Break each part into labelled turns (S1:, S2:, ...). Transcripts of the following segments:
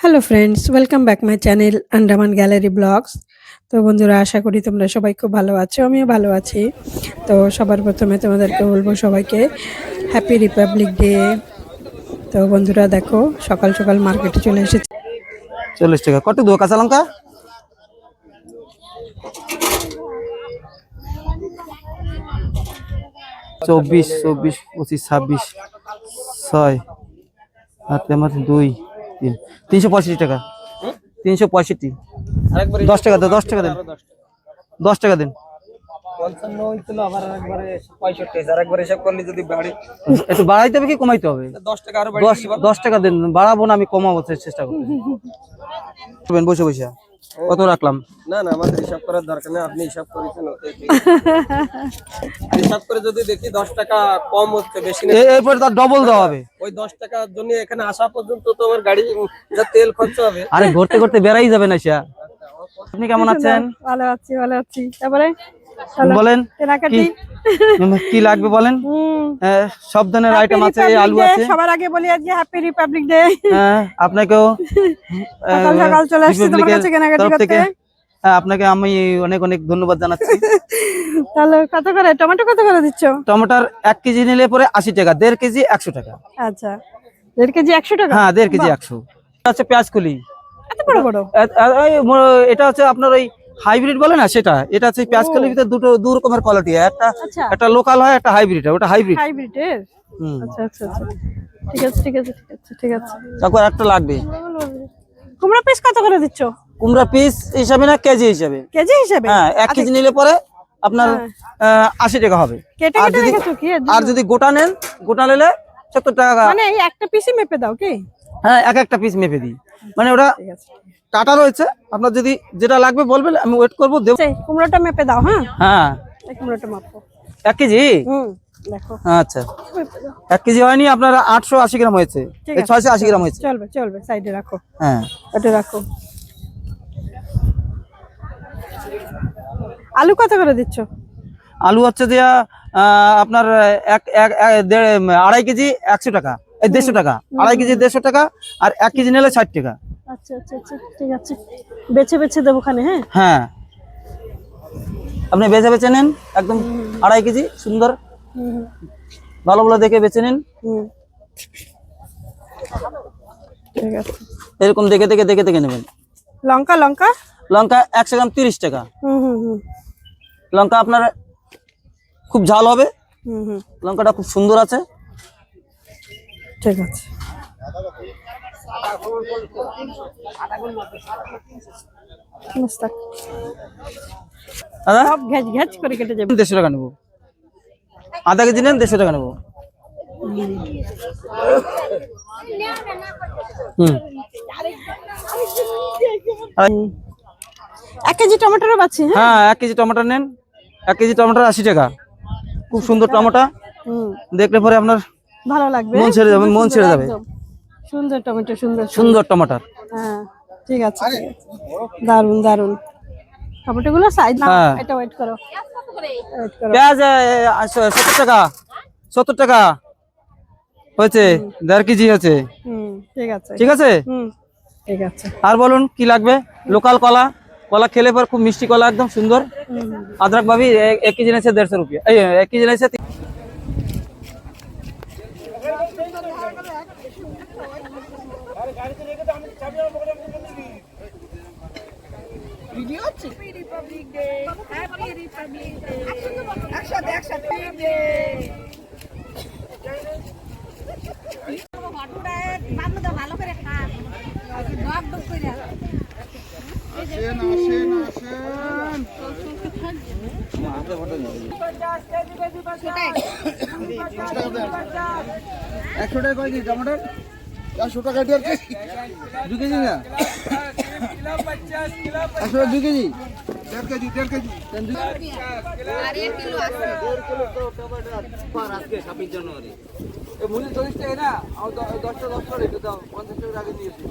S1: Hello friends, welcome back my channel Andaman gallery blogs. তো বন্ধুরা, আশা করি তোমরা সবাই খুব ভালো আছো, আমিও ভালো আছি। তো সবার প্রথমে তোমাদেরকে বলবো সবাইকে হ্যাপি রিপাবলিক ডে। তো বন্ধুরা দেখো, সকাল সকাল মার্কেটে চলে এসেছি।
S2: 40 টাকা কত দেবো কাঁচা লঙ্কা? 24, 25, 26, 6, 8, 2, 3, 365 টাকা। 365, 10 টাকা দেন, 10 টাকা দেন, 10 টাকা দেন। একটু বাড়াইতে হবে কি কমাইতে হবে? 10 টাকা দেন, বাড়াবো না, আমি কমাবো চেষ্টা করবেন। বসে বসে কত রাখলাম?
S3: না না, আমাদের হিসাব করার দরকার নেই, আপনি হিসাব করেছেন হিসাব করে যদি দেখি 10 টাকা কম হচ্ছে, বেশি না,
S2: এরপরে তার ডবল দেওয়া হবে।
S3: ওই 10 টাকার জন্য এখানে আসা পর্যন্ত তো আমার গাড়ি যা তেল খরচ হবে।
S2: আরে ঘুরতে ঘুরতে বেড়াই যাবে না সে। আপনি কেমন আছেন?
S1: ভালো আছি, ভালো আছি। তারপরে
S2: বলেন
S1: কেনাকাটি
S2: কি লাগবে বলেন। সব ধরনের আইটেম আছে, আলু আছে।
S1: সবার আগে বলি আজকে হ্যাপি রিপাবলিক ডে।
S2: হ্যাঁ, আপনাকেও
S1: সকাল সকাল চলে আসছি তোমার কাছে কেনাকাটি করতে।
S2: হ্যাঁ, আপনাকে আমি অনেক অনেক ধন্যবাদ জানাচ্ছি।
S1: তাহলে কত করে টমেটো কত করে দিচ্ছ?
S2: টমেটোর 1 কেজি নিলে পরে 80 টাকা, 1.5 কেজি 100 টাকা।
S1: আচ্ছা, 1.5 কেজি 100 টাকা?
S2: হ্যাঁ, 1.5 কেজি 100। আচ্ছা, পেঁয়াজ কলি
S1: এত বড় বড়?
S2: এটা হচ্ছে আপনার ওই হাইব্রিড বলে না, সেটা। এটা হচ্ছে পেঁয়াজ কলির ভিতরে দু রকমের কোয়ালিটি, একটা লোকাল হয়, একটা হাইব্রিড হয়। ওটা হাইব্রিড।
S1: হাইব্রিডের? আচ্ছা আচ্ছা আচ্ছা, ঠিক আছে ঠিক আছে ঠিক আছে ঠিক আছে।
S2: তারপর একটা লাগবে।
S1: কুমড়া পিস কত করে দিচ্ছ?
S2: কুমড়া পিস হিসাবে না, কেজি হিসাবে?
S1: কেজি হিসাবে?
S2: হ্যাঁ, 1 কেজি নিলে পরে আপনার 80 টাকা হবে।
S1: কেটে কেটে রেখেছো কি?
S2: আর যদি গোটা নেন, গোটা নিলে 70 টাকা।
S1: মানে এই একটা পিসই মেপে দাও কি?
S2: হ্যাঁ, একটা পিস মেপে দিই। মানে ওটা কাটা রয়েছে, আপনার যদি যেটা লাগবে বলবেন, আমি ওয়েট করবো, দেব।
S1: কুমড়োটা মেপে দাও। হ্যাঁ
S2: হ্যাঁ,
S1: এই কুমড়োটা মাপো।
S2: 1 কেজি?
S1: দেখো।
S2: আচ্ছা, 1 কেজি হয়নি, আপনার 880 গ্রাম হয়েছে, 680 গ্রাম হয়েছে।
S1: চলবে চলবে, সাইডে রাখো।
S2: হ্যাঁ,
S1: এটা রাখো। আলু কত করে দিচ্ছ?
S2: আলু হচ্ছে যে আপনার 2.5 কেজি 100 টাকা, 150 টাকা। 2.5 কেজি 150 টাকা, আর 1 কেজি নিলে 60 টাকা।
S1: আচ্ছা আচ্ছা আচ্ছা, ঠিক আছে, বেছে বেছে দেবো ওখানে। হ্যাঁ
S2: হ্যাঁ, আপনি বেছে বেছে নেন একদম। 2.5 কেজি সুন্দর ভালো ভালো দেখে বেছে নিন।
S1: ঠিক আছে,
S2: এরকম দেখে দেখে দেখে দেখে নেবেন।
S1: লঙ্কা লঙ্কা
S2: লঙ্কা 100 গ্রাম 30 টাকা। লঙ্কা আপনার খুব ঝাল হবে, লঙ্কাটা খুব সুন্দর আছে।
S1: ঠিক আছে।
S2: দাদা,
S1: সব ঘ্যাচ ঘ্যাচ করে কেটে যাবে।
S2: 150 টাকা নেবো। আধা কেজি নেন, 150 টাকা নেবো।
S1: 1 কেজি টমেটোর বাছি।
S2: হ্যাঁ, 1 কেজি টমেটো নেন। 1 কেজি টমেটো 80 টাকা। খুব সুন্দর টমেটো, দেখলে পরে আপনার
S1: ভালো লাগবে,
S2: মন ছেড়ে যাবে, মন ছেড়ে যাবে।
S1: সুন্দর টমেটো, সুন্দর
S2: সুন্দর টমেটোর।
S1: হ্যাঁ, ঠিক আছে, দারুন দারুন। টমেটোগুলো সাইড না, এটা ওয়েট করো।
S2: পেঁয়াজ 70 টাকা, 70 টাকা হয়েছে, 1.5 কেজি হয়েছে।
S1: ঠিক আছে
S2: ঠিক আছে
S1: ঠিক আছে।
S2: আর বলুন কি লাগবে? লোকাল কলা, কলা খেলে পর খুব মিষ্টি কলা, একদম সুন্দর। আদরক ভাবি 1 কেজি নিয়েছে 150 রুপিয়া। 1 কেজি নিয়েছে।
S4: ভিডিও হচ্ছে। Happy Republic day, happy Republic day. একসাথে একসাথে ডে। ভালো করে খা, ডগ ডগ করে। আসেন আসেন আসেন।
S3: 100 টাকা কয় কেজি টমেটো? 400 টাকা দিয়ে 2 কেজি না? 100 2 কেজি? 1.5 KG 1.5 KG.
S4: আর 1 কিলো আছে।
S3: 1.5 কিলো টমেটো পার আজকে 26 জানুয়ারি। এই মূল্য 40 টাকা না? আর 10টা 10 করে একটু দাও, 50 টাকা আগে নিয়েছি।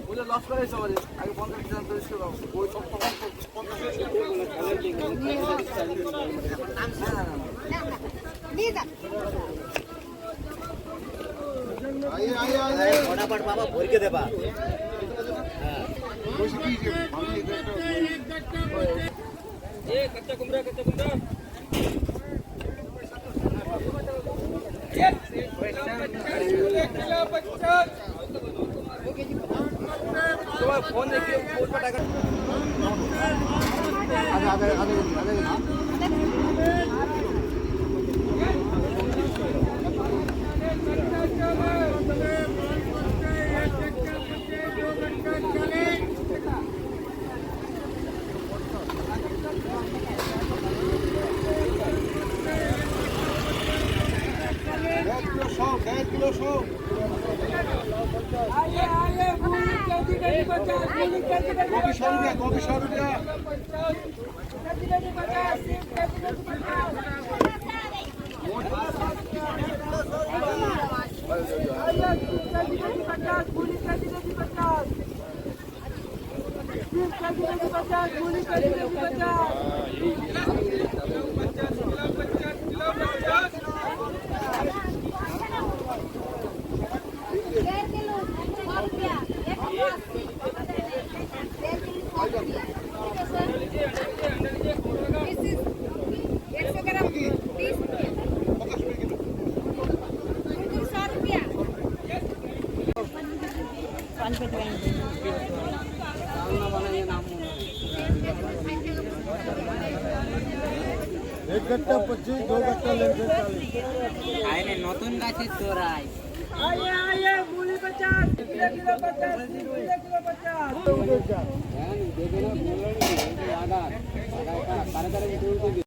S3: মূল্য লস করে সবাই আগে 50 টাকা 30 টাকা ওই সব 50 টাকা
S4: নিয়ে যান।
S5: फटाफट बाबा भर के देबा
S3: कच्चा कुमड़ा फोन देखिए फोन पर टाका
S5: एक गट्टा 25 दो गट्टा लेंगे 40
S3: आइने नतून गाছে তোরাই
S4: आइए मूली 50 किलो 50 किलो 50
S3: देखे ना बोलनी आधा आधा का